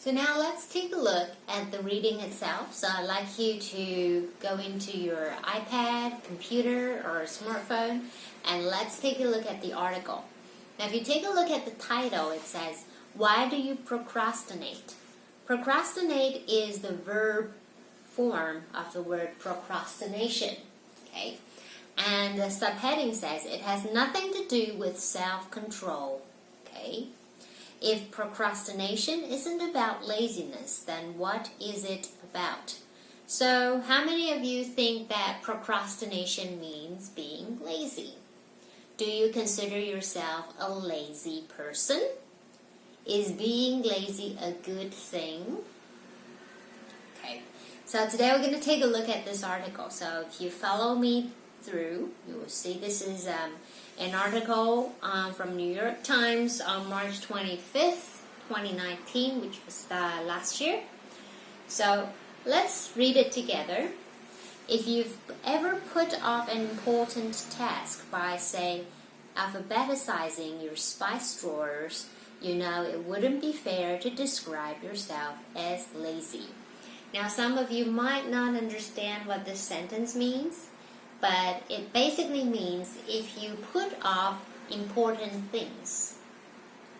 So now let's take a look at the reading itself. So I'd like you to go into your iPad, computer, or smartphone, and let's take a look at the article. Now if you take a look at the title, it says, "Why do you procrastinate?" Procrastinate is the verb form of the word procrastination. Okay? And the subheading says it has nothing to do with self-control. Okay? If procrastination isn't about laziness, then what is it about? So, how many of you think that procrastination means being lazy? Do you consider yourself a lazy person? Is being lazy a good thing? Okay, so today we're going to take a look at this article. So if you follow me through, you will see this is an article from New York Times on March 25th, 2019, which was last year. So let's read it together. If you've ever put off an important task by, say, alphabetizing your spice drawers, you know it wouldn't be fair to describe yourself as lazy. Now, some of you might not understand what this sentence means, but it basically means if you put off important things,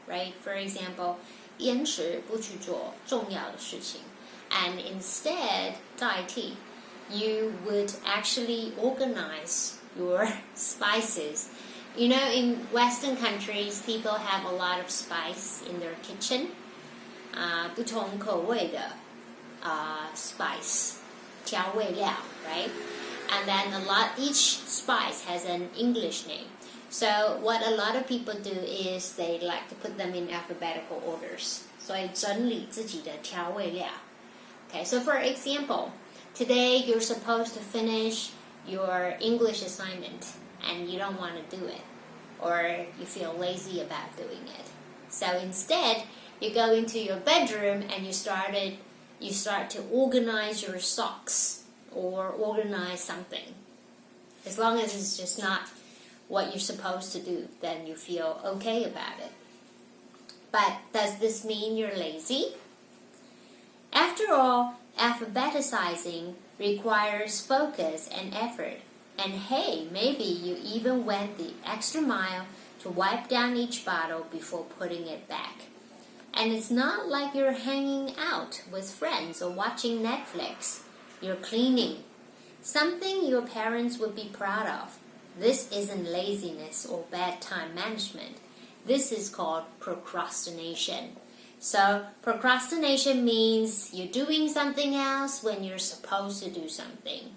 right? For example, 延迟不去做重要的事情, and instead 代替, you would actually organize your spices. You know, in Western countries, people have a lot of spice in their kitchen. 不同口味的spice, 调味料, right? And then each spice has an English name. So what a lot of people do is they like to put them in alphabetical orders. 所以整理自己的调味料. Okay, so for example, today you're supposed to finish your English assignment and you don't want to do it, or you feel lazy about doing it. So instead, you go into your bedroom and you start to organize your socks or organize something. As long as it's just not what you're supposed to do, then you feel okay about it. But does this mean you're lazy? After all, alphabetizing requires focus and effort. And hey, maybe you even went the extra mile to wipe down each bottle before putting it back. And it's not like you're hanging out with friends or watching Netflix. You're cleaning. Something your parents would be proud of. This isn't laziness or bad time management. This is called procrastination. So, procrastination means you're doing something else when you're supposed to do something.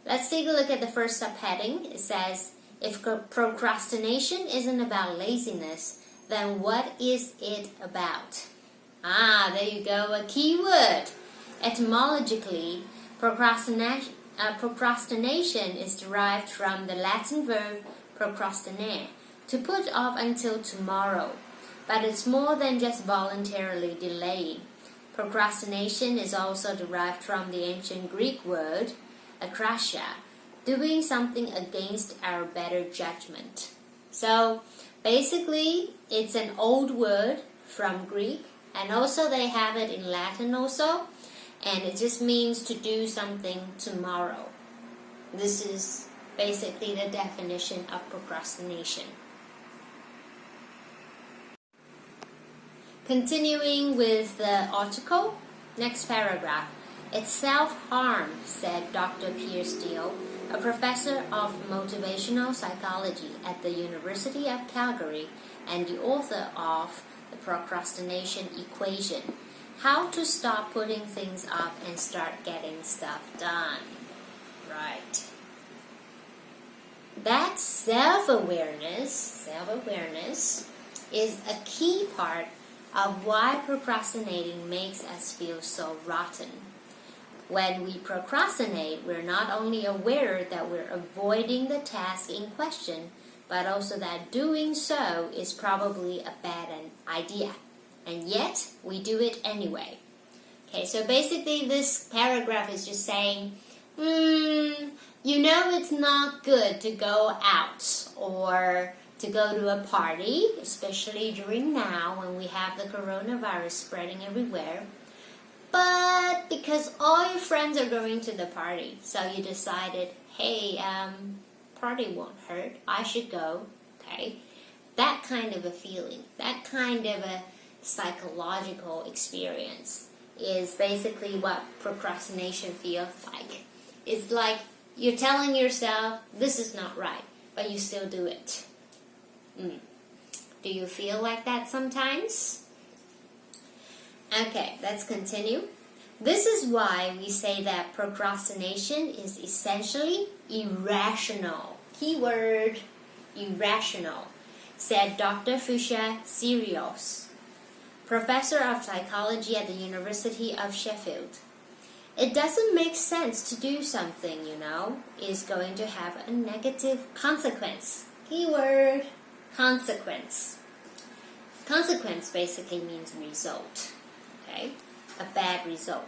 Let's take a look at the first subheading. It says, if procrastination isn't about laziness, then what is it about? There you go, a key word. Etymologically, procrastination is derived from the Latin verb procrastinare, to put off until tomorrow. But it's more than just voluntarily delaying. Procrastination is also derived from the ancient Greek word akrasia, doing something against our better judgment. So basically, it's an old word from Greek, and also they have it in Latin also. And it just means to do something tomorrow. This is basically the definition of procrastination. Continuing with the article, next paragraph. It's self-harm, said Dr. Pierre Steele, a professor of motivational psychology at the University of Calgary and the author of The Procrastination Equation. How to stop putting things off and start getting stuff done. Right. That self-awareness is a key part of why procrastinating makes us feel so rotten. When we procrastinate, we're not only aware that we're avoiding the task in question, but also that doing so is probably a bad idea. And yet, we do it anyway. Okay, so basically this paragraph is just saying, you know it's not good to go out or to go to a party, especially during now when we have the coronavirus spreading everywhere. But because all your friends are going to the party, so you decided, hey, party won't hurt, I should go, okay? That kind of a feeling, that kind of a psychological experience is basically what procrastination feels like. It's like you're telling yourself, this is not right, but you still do it. Do you feel like that sometimes? Okay, let's continue. This is why we say that procrastination is essentially irrational. Keyword, irrational, said Dr. Fuchsia Sirios, professor of psychology at the University of Sheffield. It doesn't make sense to do something, is going to have a negative consequence. Keyword, consequence. Consequence basically means result, okay? A bad result.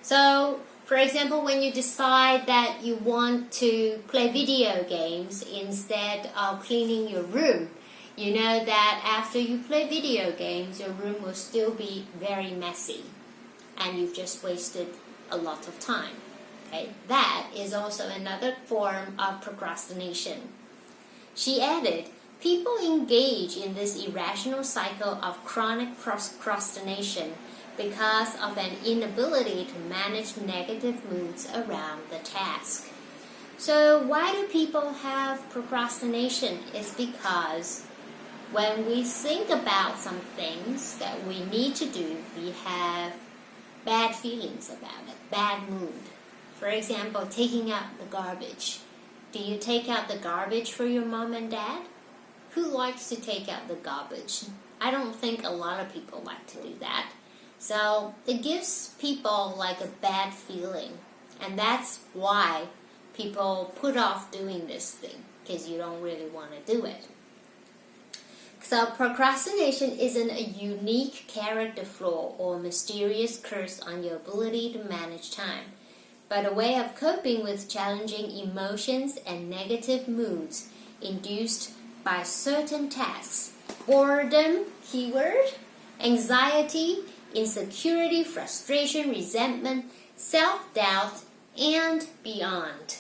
So, for example, when you decide that you want to play video games instead of cleaning your room, you know that after you play video games, your room will still be very messy, and you've just wasted a lot of time. Okay? That is also another form of procrastination. She added, people engage in this irrational cycle of chronic procrastination because of an inability to manage negative moods around the task. So why do people have procrastination? It's because when we think about some things that we need to do, we have bad feelings about it, bad mood. For example, taking out the garbage. Do you take out the garbage for your mom and dad? Who likes to take out the garbage? I don't think a lot of people like to do that. So it gives people like a bad feeling. And that's why people put off doing this thing, because you don't really want to do it. So procrastination isn't a unique character flaw or mysterious curse on your ability to manage time, but a way of coping with challenging emotions and negative moods induced by certain tasks. Boredom, keyword, anxiety, insecurity, frustration, resentment, self-doubt, and beyond.